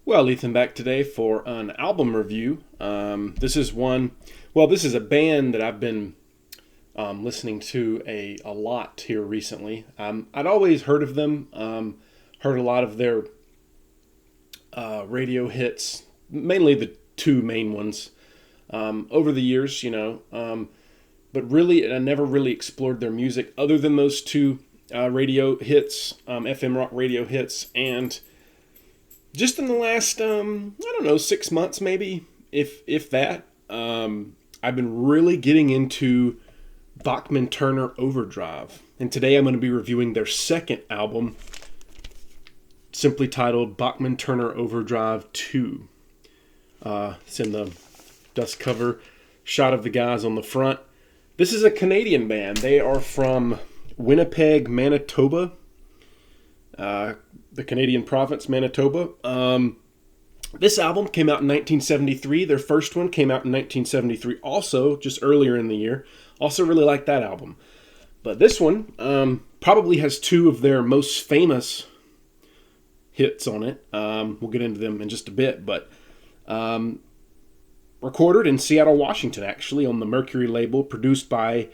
Well, Ethan, back today for an album review. This is a band that I've been listening to a lot here recently. I'd always heard of them, heard a lot of their radio hits, mainly the two main ones, over the years, but really, I never really explored their music other than those two radio hits, FM rock radio hits, and just in the last, 6 months maybe, if that, I've been really getting into Bachman-Turner Overdrive. And today I'm going to be reviewing their second album, simply titled Bachman-Turner Overdrive II. It's in the dust cover shot of the guys on the front. This is a Canadian band. They are from Winnipeg, Manitoba. The Canadian province, Manitoba. This album came out in 1973. Their first one came out in 1973 also, just earlier in the year. Also really like that album. But this one probably has two of their most famous hits on it. We'll get into them in just a bit. But recorded in Seattle, Washington, actually, on the Mercury label, produced by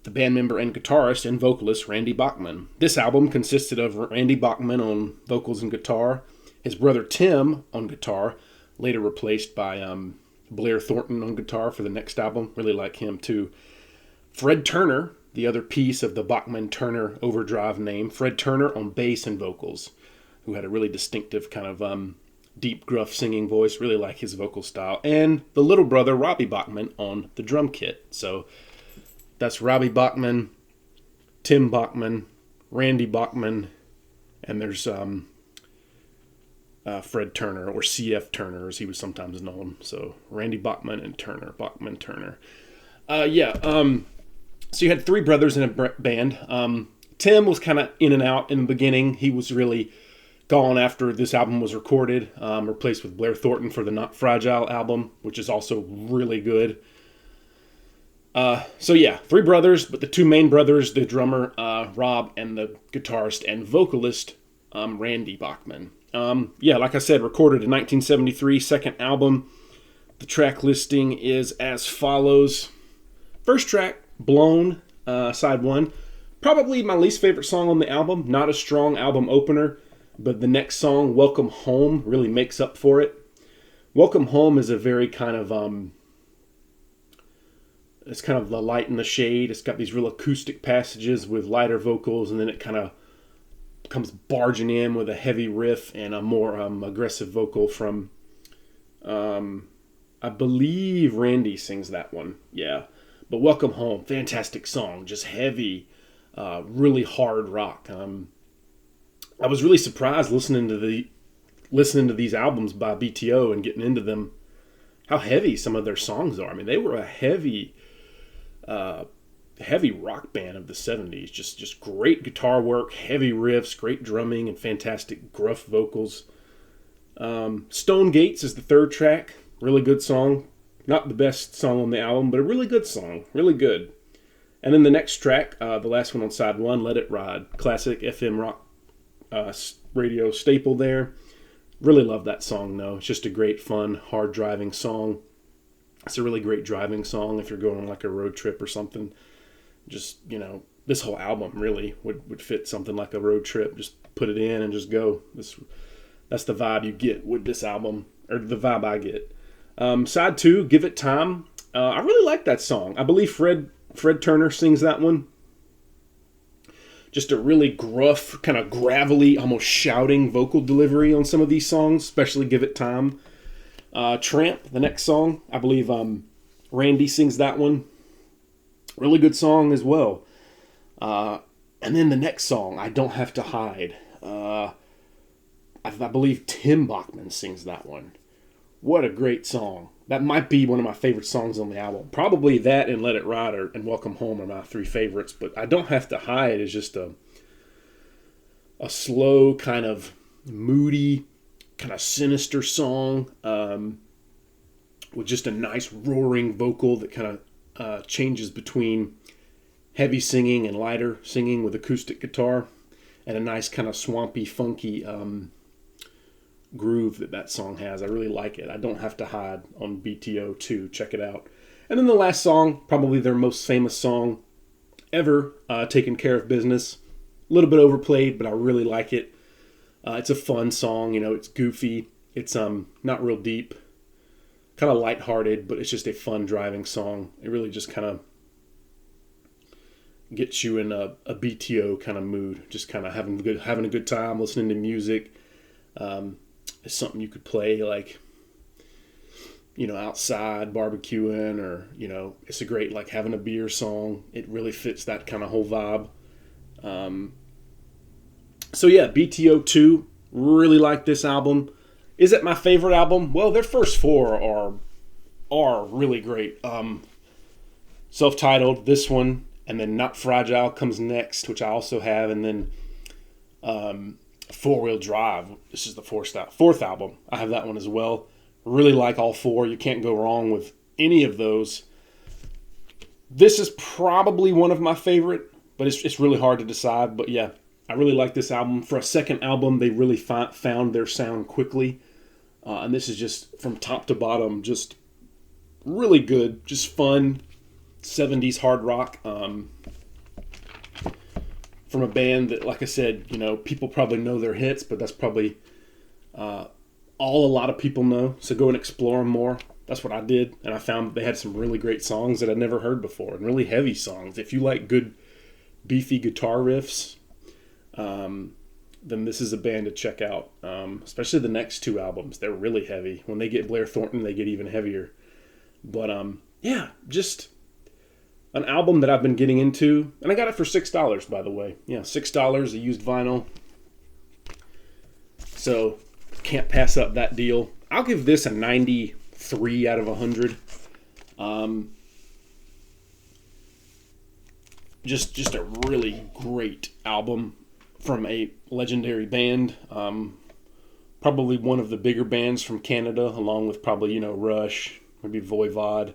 the band member and guitarist and vocalist Randy Bachman. This album consisted of Randy Bachman on vocals and guitar, his brother Tim on guitar, later replaced by Blair Thornton on guitar for the next album. Really like him too. Fred Turner, the other piece of the Bachman-Turner Overdrive name, Fred Turner on bass and vocals, who had a really distinctive kind of deep, gruff singing voice. Really like his vocal style. And the little brother, Robbie Bachman, on the drum kit. So that's Robbie Bachman, Tim Bachman, Randy Bachman, and there's Fred Turner, or C.F. Turner, as he was sometimes known. So Randy Bachman and Turner, Bachman-Turner. So you had three brothers in a band. Tim was kind of in and out in the beginning. He was really gone after this album was recorded, replaced with Blair Thornton for the Not Fragile album, which is also really good. Three brothers, but the two main brothers, the drummer, Rob, and the guitarist and vocalist, Randy Bachman. Like I said, recorded in 1973, second album. The track listing is as follows. First track, Blown, side one. Probably my least favorite song on the album. Not a strong album opener, but the next song, Welcome Home, really makes up for it. Welcome Home is a very kind of, it's kind of the light and the shade. It's got these real acoustic passages with lighter vocals, and then it kind of comes barging in with a heavy riff and a more aggressive vocal from, I believe Randy sings that one. Yeah. But Welcome Home, fantastic song. Just heavy, really hard rock. I was really surprised listening to these albums by BTO and getting into them, how heavy some of their songs are. I mean, they were a heavy rock band of the 70s. Just great guitar work, heavy riffs, great drumming, and fantastic gruff vocals. Stone Gates is the third track. Really good song. Not the best song on the album, but a really good song. Really good. And then the next track, the last one on side one, Let It Ride. Classic FM rock radio staple there. Really love that song, though. It's just a great, fun, hard driving song. It's a really great driving song if you're going on like a road trip or something. Just, this whole album really would fit something like a road trip. Just put it in and just go. That's the vibe you get with this album, or the vibe I get. Side two, Give It Time. I really like that song. I believe Fred Turner sings that one. Just a really gruff, kind of gravelly, almost shouting vocal delivery on some of these songs, especially Give It Time. Tramp, the next song, I believe Randy sings that one. Really good song as well. And then the next song, I Don't Have to Hide. I believe Tim Bachman sings that one. What a great song. That might be one of my favorite songs on the album. Probably that and Let It Ride and Welcome Home are my three favorites. But I Don't Have to Hide is just a slow, kind of moody, kind of sinister song with just a nice roaring vocal that kind of changes between heavy singing and lighter singing with acoustic guitar, and a nice kind of swampy, funky groove that song has. I really like it. I Don't Have to Hide on BTO 2. Check it out. And then the last song, probably their most famous song ever, Taking Care of Business. A little bit overplayed, but I really like it. It's a fun song, it's goofy. It's not real deep, kind of lighthearted, but it's just a fun driving song. It really just kind of gets you in a BTO kind of mood, just kind of having a good time, listening to music. It's something you could play like, outside barbecuing, or, it's a great like having a beer song. It really fits that kind of whole vibe. So yeah, BTO 2, really like this album. Is it my favorite album? Well, their first four are really great. Self-Titled, this one, and then Not Fragile comes next, which I also have, and then Four Wheel Drive. This is the fourth album. I have that one as well. Really like all four. You can't go wrong with any of those. This is probably one of my favorite, but it's really hard to decide. But yeah, I really like this album. For a second album, they really found their sound quickly. And this is just from top to bottom, just really good, just fun 70s hard rock. From a band that, like I said, people probably know their hits, but that's probably all a lot of people know. So go and explore them more. That's what I did. And I found that they had some really great songs that I'd never heard before, and really heavy songs. If you like good, beefy guitar riffs, then this is a band to check out. Especially the next two albums. They're really heavy. When they get Blair Thornton, they get even heavier. But yeah, just an album that I've been getting into. And I got it for $6, by the way. Yeah, $6, a used vinyl. So can't pass up that deal. I'll give this a 93 out of 100. Just a really great album from a legendary band. Probably one of the bigger bands from Canada, along with probably, Rush, maybe Voivod,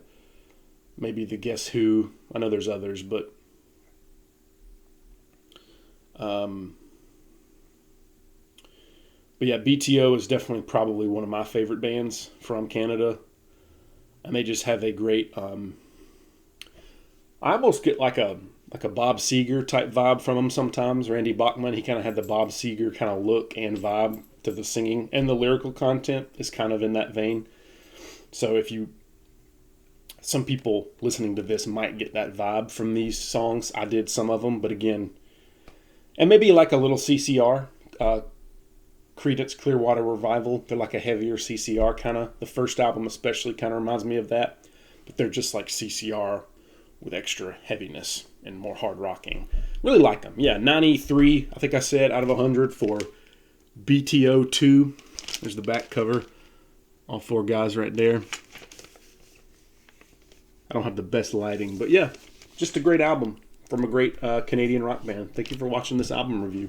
maybe the Guess Who. I know there's others, but yeah, BTO is definitely probably one of my favorite bands from Canada, and they just have a great. I almost get like a Bob Seger type vibe from them sometimes. Randy Bachman, he kind of had the Bob Seger kind of look and vibe to the singing, and the lyrical content is kind of in that vein. So some people listening to this might get that vibe from these songs. I did some of them, but again, and maybe like a little CCR, Creedence Clearwater Revival. They're like a heavier CCR kind of. The first album especially kind of reminds me of that, but they're just like CCR with extra heaviness and more hard rocking. Really like them. Yeah, 93, I think I said, out of 100 for BTO 2. There's the back cover. All four guys right there. I don't have the best lighting, but yeah, just a great album from a great Canadian rock band. Thank you for watching this album review.